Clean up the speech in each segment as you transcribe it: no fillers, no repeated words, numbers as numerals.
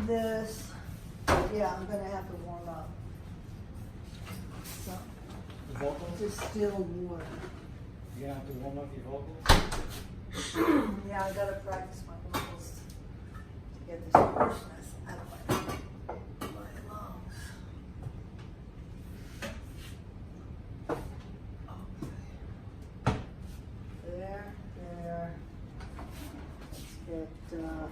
this. Yeah, I'm gonna have to warm up. So, The vocals? distilled water. You're gonna have to warm up your vocals? Yeah, I gotta practice my vocals to get this hoarseness out of my lungs. Okay. There. Let's get,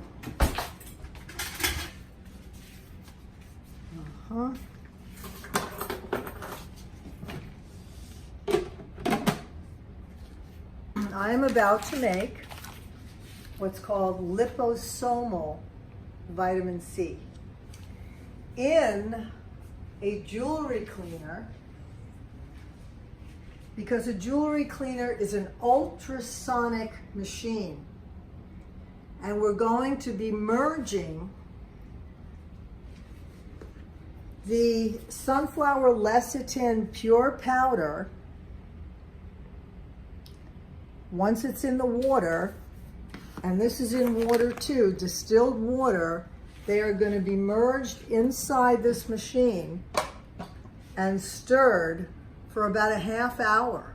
I am about to make what's called liposomal vitamin C in a jewelry cleaner, because a jewelry cleaner is an ultrasonic machine, and we're going to be merging the sunflower lecithin pure powder. Once it's in the water, and this is in water too, distilled water, they are going to be merged inside this machine and stirred for about a half hour.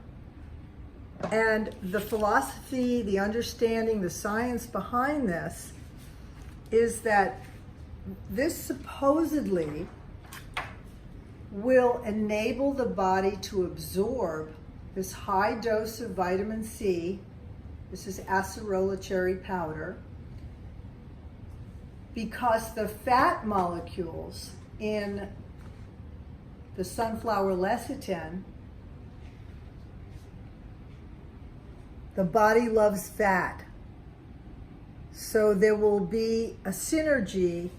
And the philosophy, the understanding, the science behind this is that this supposedly will enable the body to absorb this high dose of vitamin C. This is acerola cherry powder, because the fat molecules in the sunflower lecithin, the body loves fat. So there will be a synergy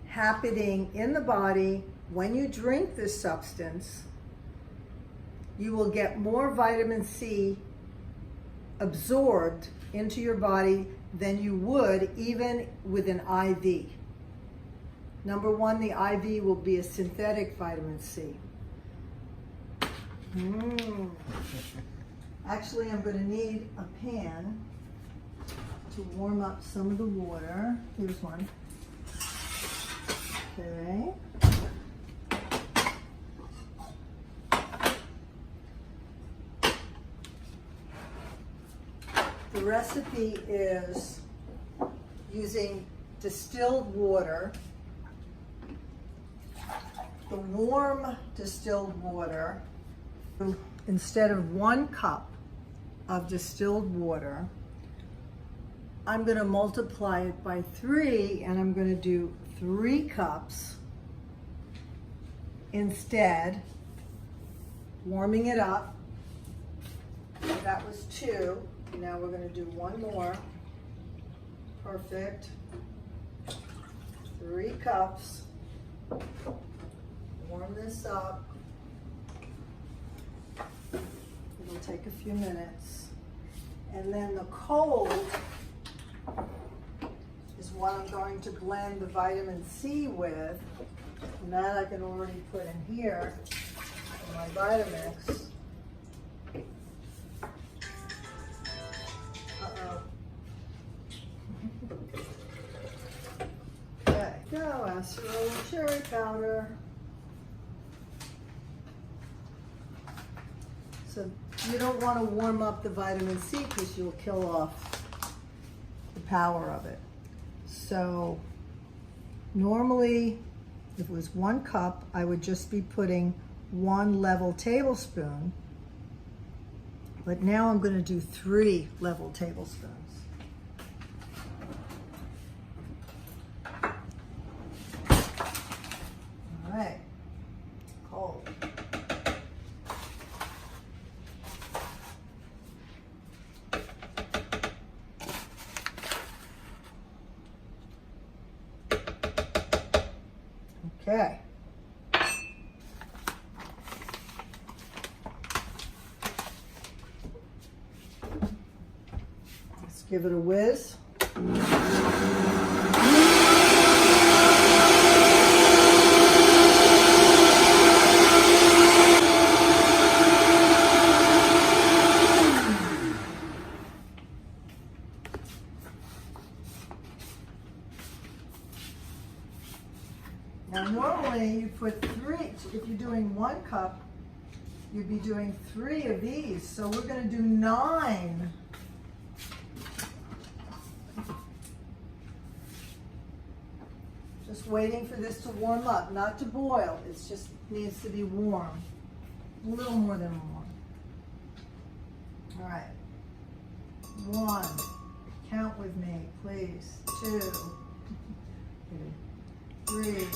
happening in the body. When you drink this substance, you will get more vitamin C absorbed into your body than you would even with an IV. Number one, the IV will be a synthetic vitamin C. Actually, I'm going to need a pan to warm up some of the water. Here's one. Okay. The recipe is using distilled water. The warm distilled water, instead of 1 cup of distilled water, I'm going to multiply it by 3, and I'm going to do 3 cups instead, warming it up. That was 2. Now we're going to do 1 more. Perfect. 3 cups. Warm this up. It'll take a few minutes. And then the cold is what I'm going to blend the vitamin C with. And that I can already put in here in my Vitamix. Okay, go, acerola cherry powder. So you don't want to warm up the vitamin C because you'll kill off the power of it. So normally, if it was 1 cup, I would just be putting 1 level tablespoon. But now I'm going to do 3 level tablespoons. All right, cold. Okay. Let's give it a whiz. Now normally you put 3, if you're doing 1 cup, you'd be doing 3 of these. So we're gonna do 9. Just waiting for this to warm up, not to boil. It just needs to be warm. A little more than warm. All right. 1. Count with me, please. 2. 3.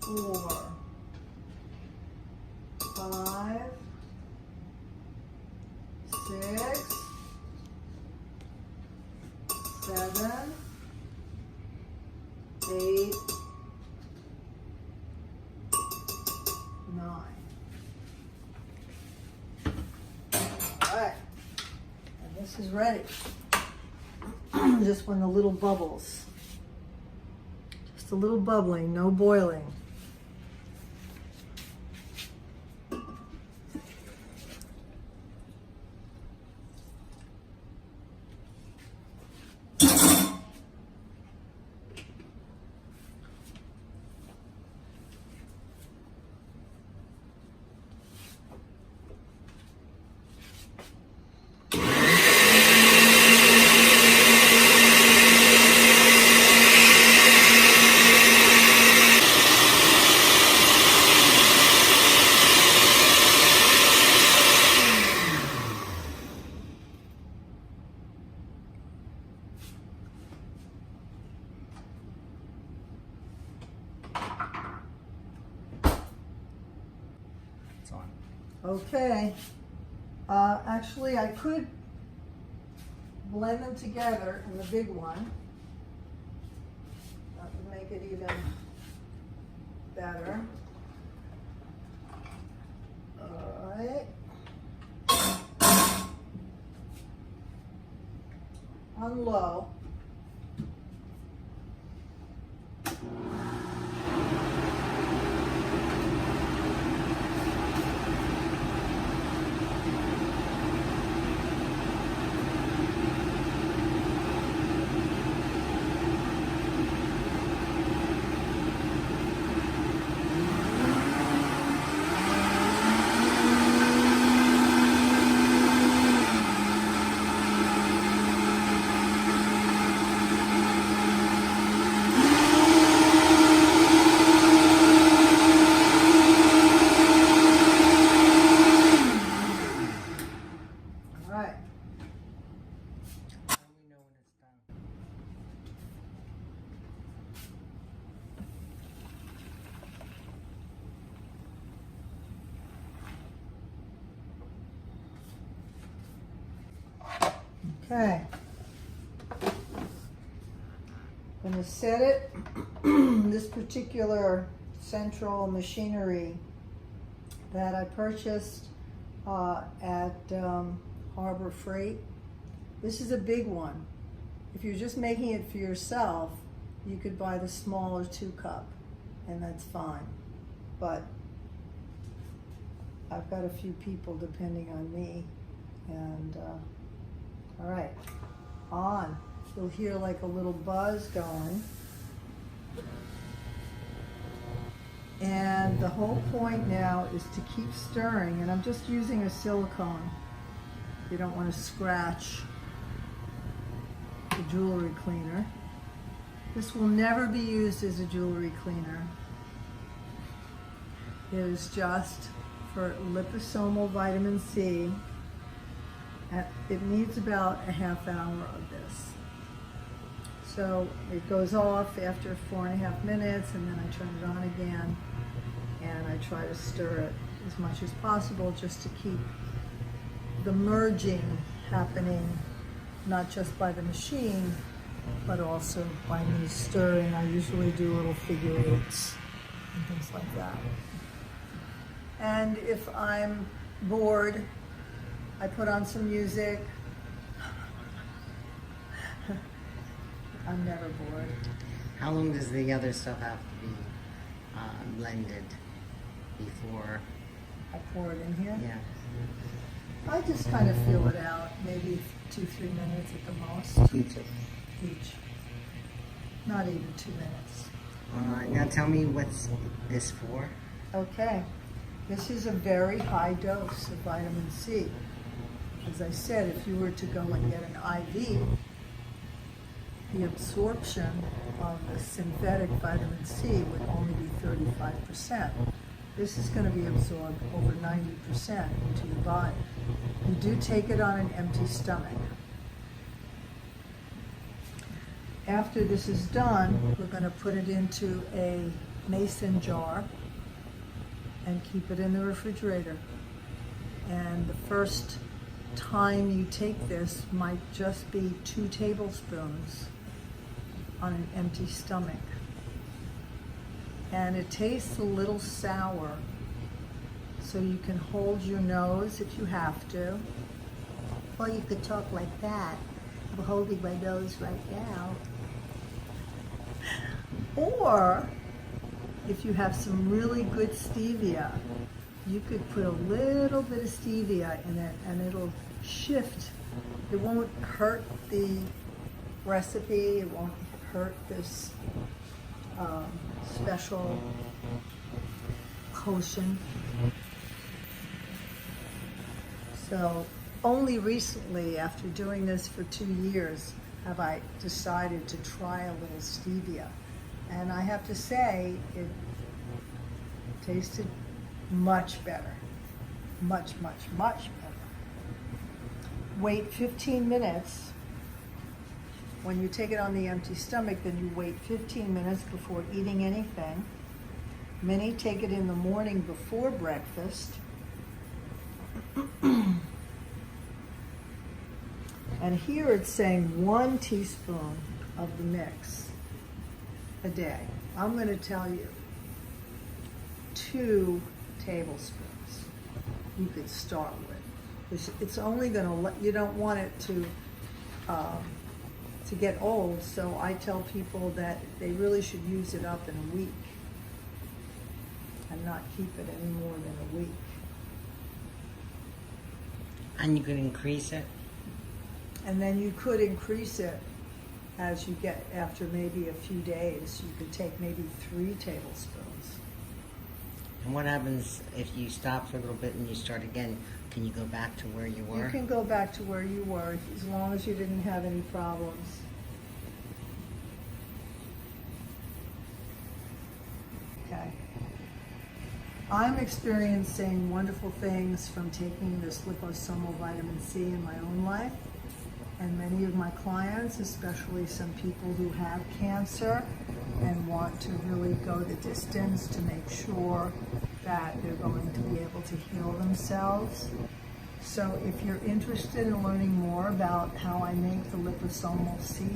4. 5. 6. 7. 8. 9. All right, and this is ready. Just when the little bubbles, just a little bubbling, no boiling. It's on. Okay. Actually, I could blend them together in the big one. That would make it even better. All right. On low. Okay. I'm going to set it. This particular central machinery that I purchased at Harbor Freight. This is a big one. If you're just making it for yourself, you could buy the smaller 2 cup, and that's fine. But I've got a few people depending on me, and all right, on. You'll hear like a little buzz going. And the whole point now is to keep stirring, and I'm just using a silicone. You don't want to scratch the jewelry cleaner. This will never be used as a jewelry cleaner. It is just for liposomal vitamin C. It needs about a half hour of this. So it goes off after 4.5 minutes, and then I turn it on again, and I try to stir it as much as possible just to keep the merging happening, not just by the machine, but also by me stirring. I usually do little figure 8s and things like that. And if I'm bored, I put on some music. I'm never bored. How long does the other stuff have to be blended before? I pour it in here. Yeah. I just kind of feel it out, maybe 2-3 minutes at the most You too. each. Not even 2 minutes. Now tell me what's this for? Okay, this is a very high dose of vitamin C. As I said, if you were to go and get an IV, the absorption of the synthetic vitamin C would only be 35%. This is going to be absorbed over 90% into your body. You do take it on an empty stomach. After this is done, we're going to put it into a mason jar and keep it in the refrigerator. And the first time you take this might just be 2 tablespoons on an empty stomach. And it tastes a little sour, so you can hold your nose if you have to. Or you could talk like that. I'm holding my nose right now. Or if you have some really good stevia, you could put a little bit of stevia in it and it'll shift. It won't hurt the recipe, it won't hurt this special potion. So only recently, after doing this for 2 years, have I decided to try a little stevia. And I have to say, it tasted much better. Much, much, much better. Wait 15 minutes. When you take it on the empty stomach, then you wait 15 minutes before eating anything. Many take it in the morning before breakfast. And here it's saying 1 teaspoon of the mix a day. I'm going to tell you 2 tablespoons you could start with. It's only going to let, you don't want it to get old, so I tell people that they really should use it up in a week and not keep it any more than a week. And you could increase it? And then you could increase it as you get, after maybe a few days, you could take maybe 3 tablespoons. And what happens if you stop for a little bit and you start again? Can you go back to where you were? You can go back to where you were as long as you didn't have any problems. Okay. I'm experiencing wonderful things from taking this liposomal vitamin C in my own life. And many of my clients, especially some people who have cancer and want to really go the distance to make sure that they're going to be able to heal themselves. So if you're interested in learning more about how I make the liposomal C,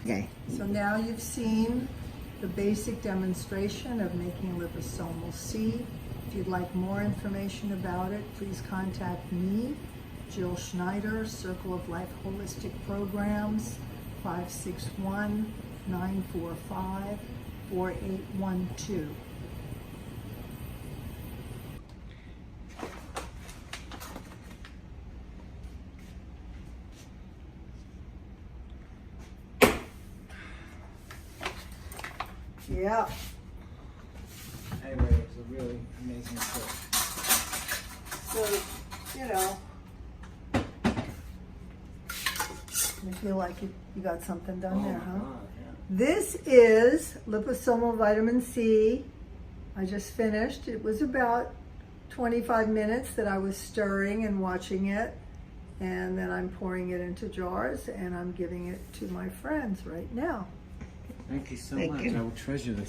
Okay. so now you've seen the basic demonstration of making liposomal C. If you'd like more information about it, please contact me, Jill Schneider, Circle of Life Holistic Programs, 561-945-4812. Yeah. Anyway, it's a really amazing trip. So, you know, you feel like you got something done there, huh? This is liposomal vitamin C. I just finished. It was about 25 minutes that I was stirring and watching it. And then I'm pouring it into jars and I'm giving it to my friends right now. Thank you so Thank much. you. I will treasure this.